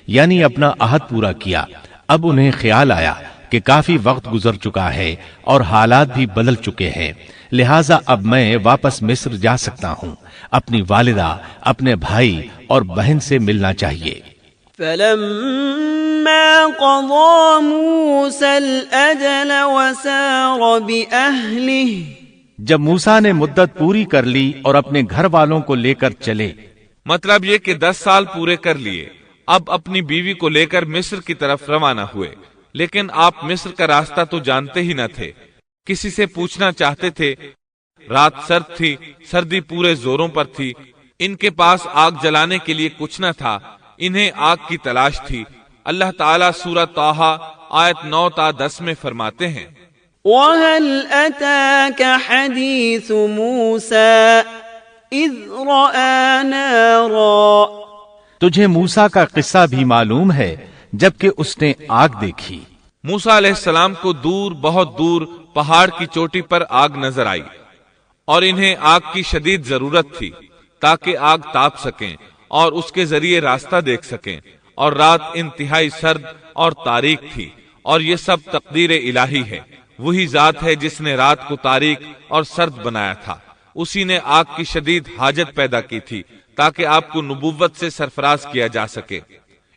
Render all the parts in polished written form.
یعنی اپنا عہد پورا کیا۔ اب انہیں خیال آیا کہ کافی وقت گزر چکا ہے اور حالات بھی بدل چکے ہیں، لہٰذا اب میں واپس مصر جا سکتا ہوں، اپنی والدہ، اپنے بھائی اور بہن سے ملنا چاہیے۔ فلما قضى موسى الأجل وسار بأهله، جب موسیٰ نے مدت پوری کر لی اور اپنے گھر والوں کو لے کر چلے، مطلب یہ کہ 10 سال پورے کر لیے، اب اپنی بیوی کو لے کر مصر کی طرف روانہ ہوئے۔ لیکن آپ مصر کا راستہ تو جانتے ہی نہ تھے، کسی سے پوچھنا چاہتے تھے۔ رات سرد تھی، سردی پورے زوروں پر تھی، ان کے پاس آگ جلانے کے لیے کچھ نہ تھا، انہیں آگ کی تلاش تھی۔ اللہ تعالیٰ سورہ طٰہٰ آیت 9 تا 10 میں فرماتے ہیں، وَهَلْ أَتَاكَ حَدِيثُ مُوسَىٰ إِذْ رَأَىٰ نَارًا، تجھے موسیٰ کا قصہ بھی معلوم ہے جبکہ اس نے آگ دیکھی۔ موسیٰ علیہ السلام کو دور، بہت دور پہاڑ کی چوٹی پر آگ نظر آئی اور انہیں آگ کی شدید ضرورت تھی تاکہ آگ تاپ سکیں اور اس کے ذریعے راستہ دیکھ سکیں، اور رات انتہائی سرد اور تاریک تھی، اور یہ سب تقدیر الہی ہے۔ وہی ذات ہے جس نے رات کو تاریک اور سرد بنایا تھا، اسی نے آگ کی شدید حاجت پیدا کی تھی تاکہ آپ کو نبوت سے سرفراز کیا جا سکے۔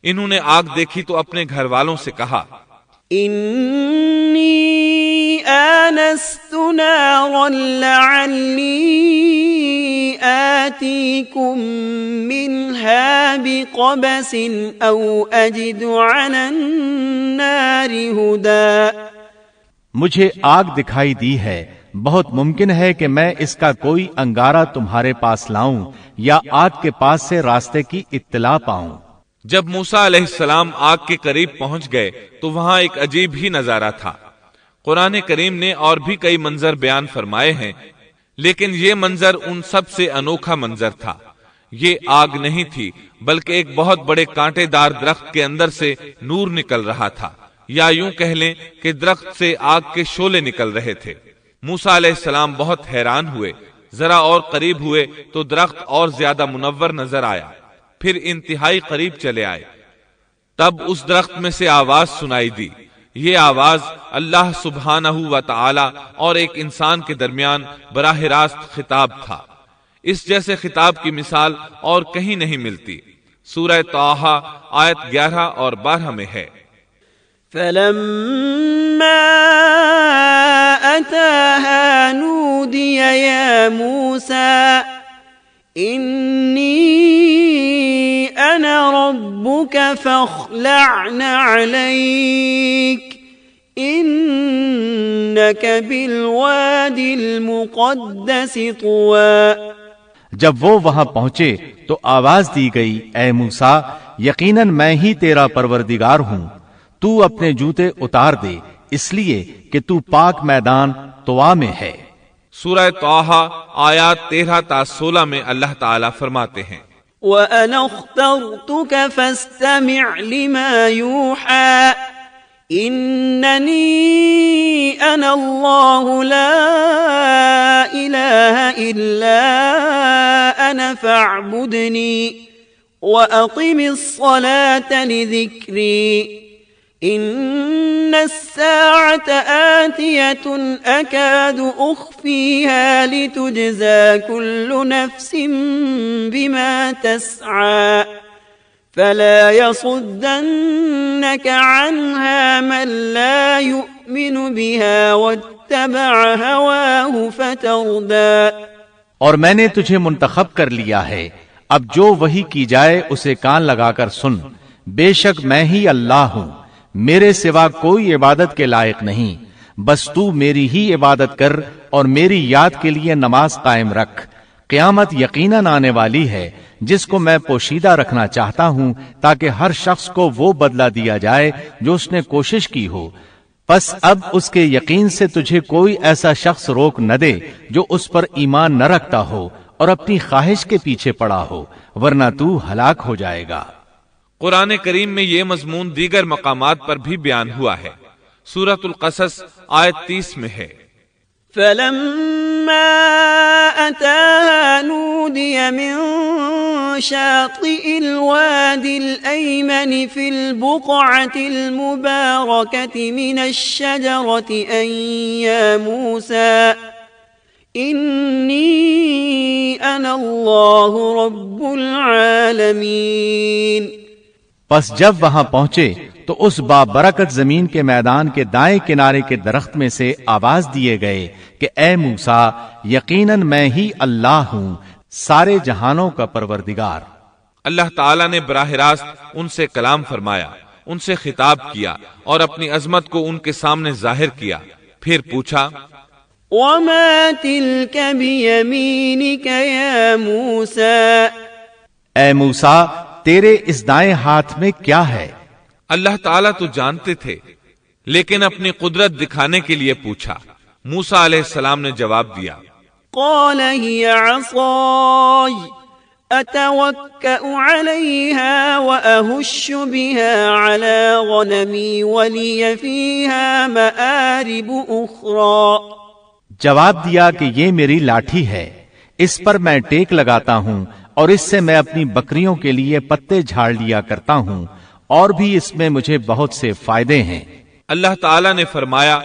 انہوں نے آگ دیکھی تو اپنے گھر والوں سے کہا، انی آنست نارا لعلی آتیکم منها بقبس او اجد علی النار ہدی، مجھے آگ دکھائی دی ہے، بہت ممکن ہے کہ میں اس کا کوئی انگارہ تمہارے پاس لاؤں یا آگ کے پاس سے راستے کی اطلاع پاؤں۔ جب موسیٰ علیہ السلام آگ کے قریب پہنچ گئے تو وہاں ایک عجیب ہی نظارہ تھا۔ قرآن کریم نے اور بھی کئی منظر بیان فرمائے ہیں، لیکن یہ منظر ان سب سے انوکھا منظر تھا۔ یہ آگ نہیں تھی بلکہ ایک بہت بڑے کانٹے دار درخت کے اندر سے نور نکل رہا تھا، یا یوں کہہ لیں کہ درخت سے آگ کے شعلے نکل رہے تھے۔ موسیٰ علیہ السلام بہت حیران ہوئے، ذرا اور قریب ہوئے تو درخت اور زیادہ منور نظر آیا، پھر انتہائی قریب چلے آئے، تب اس درخت میں سے آواز سنائی دی۔ یہ آواز اللہ سبحانہ و تعالی اور ایک انسان کے درمیان براہ راست خطاب تھا۔ اس جیسے خطاب کی مثال اور کہیں نہیں ملتی۔ سورہ طٰہٰ آیت 11 اور 12 میں ہے، فلما أتاها نودي يا موسى إني أنا ربك فاخلع عليك إنك بالواد المقدس طوى۔ جب وہ وہاں پہنچے تو آواز دی گئی، اے موسیٰ، یقیناً میں ہی تیرا پروردگار ہوں، تو اپنے جوتے اتار دے، اس لیے کہ تو پاک میدان طوا میں ہے۔ سورہ طٰہٰ آیات 13 تا 16 میں اللہ تعالیٰ فرماتے ہیں، وَأَنَا اخْتَرْتُكَ فَاسْتَمِعْ لِمَا يُوحَىٰ إِنَّنِي أَنَا اللَّهُ لَا إِلَٰهَ إِلَّا أَنَا فَاعْبُدْنِي وَأَقِمِ الصَّلَاةَ لِذِكْرِي إِنَّ السَّاعَةَ آتِيَةٌ أَكَادُ أُخْفِيهَا لِتُجْزَىٰ كُلُّ نَفْسٍ بِمَا تَسْعَىٰ فَلَا يَصُدَّنَّكَ عَنْهَا مَن لَّا يُؤْمِنُ بِهَا وَاتَّبَعَ هَوَاهُ فَتَرْدَىٰ۔ اور میں نے تجھے منتخب کر لیا ہے، اب جو وحی کی جائے اسے کان لگا کر سن، بے شک میں ہی اللہ ہوں، میرے سوا کوئی عبادت کے لائق نہیں، بس تو میری ہی عبادت کر اور میری یاد کے لیے نماز قائم رکھ۔ قیامت یقیناً آنے والی ہے جس کو میں پوشیدہ رکھنا چاہتا ہوں تاکہ ہر شخص کو وہ بدلہ دیا جائے جو اس نے کوشش کی ہو۔ پس اب اس کے یقین سے تجھے کوئی ایسا شخص روک نہ دے جو اس پر ایمان نہ رکھتا ہو اور اپنی خواہش کے پیچھے پڑا ہو، ورنہ تو ہلاک ہو جائے گا۔ قرآن کریم میں یہ مضمون دیگر مقامات پر بھی بیان ہوا ہے۔ سورۃ القصص آیت 30 میں ہے، فَلَمَّا أَتَاهَا نُودِيَ مِن شاطئ الوادي الأيمن في البقعة المباركة من الشجرة أن يا موسى إني أنا الله رب العالمين۔ پس جب وہاں پہنچے تو اس بابرکت زمین کے میدان کے دائیں کنارے کے درخت میں سے آواز دیے گئے کہ اے موسیٰ، یقیناً میں ہی اللہ ہوں، سارے جہانوں کا پروردگار۔ اللہ تعالیٰ نے براہ راست ان سے کلام فرمایا، ان سے خطاب کیا اور اپنی عظمت کو ان کے سامنے ظاہر کیا، پھر پوچھا وَمَا تِلْكَ بِيَمِينِكَ يَا مُوسَى، اے موسیٰ تیرے اس دائیں ہاتھ میں کیا ہے؟ اللہ تعالیٰ تو جانتے تھے، لیکن اپنی قدرت دکھانے کے لیے پوچھا۔ موسیٰ علیہ السلام نے جواب دیا، قال هي عصاي أتوكأ عليها وأهش بها على غنمي ولي فيها مآرب أخرى۔ جواب دیا کہ یہ میری لاٹھی ہے، اس پر میں ٹیک لگاتا ہوں اور اس سے میں اپنی بکریوں کے لیے پتے جھاڑ لیا کرتا ہوں، اور بھی اس میں مجھے بہت سے فائدے ہیں۔ اللہ تعالیٰ نے فرمایا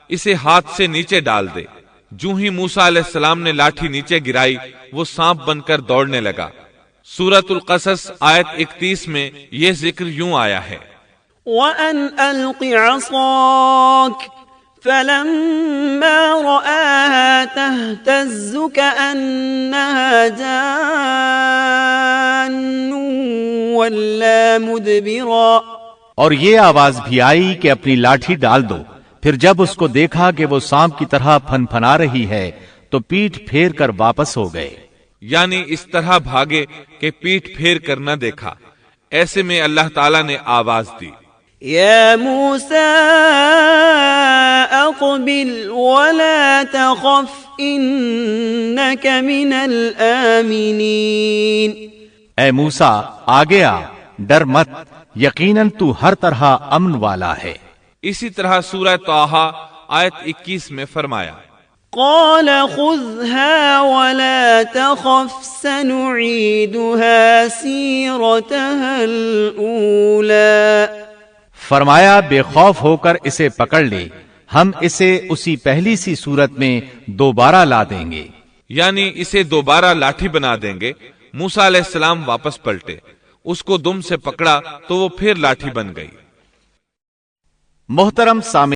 اسے ہاتھ سے نیچے ڈال دے۔ جو ہی موسیٰ علیہ السلام نے لاٹھی نیچے گرائی، وہ سانپ بن کر دوڑنے لگا۔ سورۃ القصص آیت 31 میں یہ ذکر یوں آیا ہے، وَأَنْ أَلْقِ عَصَاكَ فَلَمَّا رَآهَا تَهْتَزُّ كَأَنَّهَا جَانٌّ وَلَّا مُدْبِرًا۔ اور یہ آواز بھی آئی کہ اپنی لاٹھی ڈال دو۔ پھر جب اس کو دیکھا کہ وہ سانپ کی طرح پھن پھنا رہی ہے تو پیٹھ پھیر کر واپس ہو گئے، یعنی اس طرح بھاگے کہ پیٹھ پھیر کر نہ دیکھا۔ ایسے میں اللہ تعالیٰ نے آواز دی، یا موسیٰ اقبل ولا تخف انک من الآمنین۔ اے موسیٰ آگے آ، ڈر مت، یقیناً تو ہر طرح امن والا ہے۔ اسی طرح سورہ طٰہٰ آیت 21 میں فرمایا، قال خذها ولا تخف سنعيدها سيرتها الأولى۔ فرمایا بے خوف ہو کر اسے پکڑ لے، ہم اسے اسی پہلی سی صورت میں دوبارہ لا دیں گے، یعنی اسے دوبارہ لاٹھی بنا دیں گے۔ موسیٰ علیہ السلام واپس پلٹے، اس کو دم سے پکڑا تو وہ پھر لاٹھی بن گئی۔ محترم سامعین،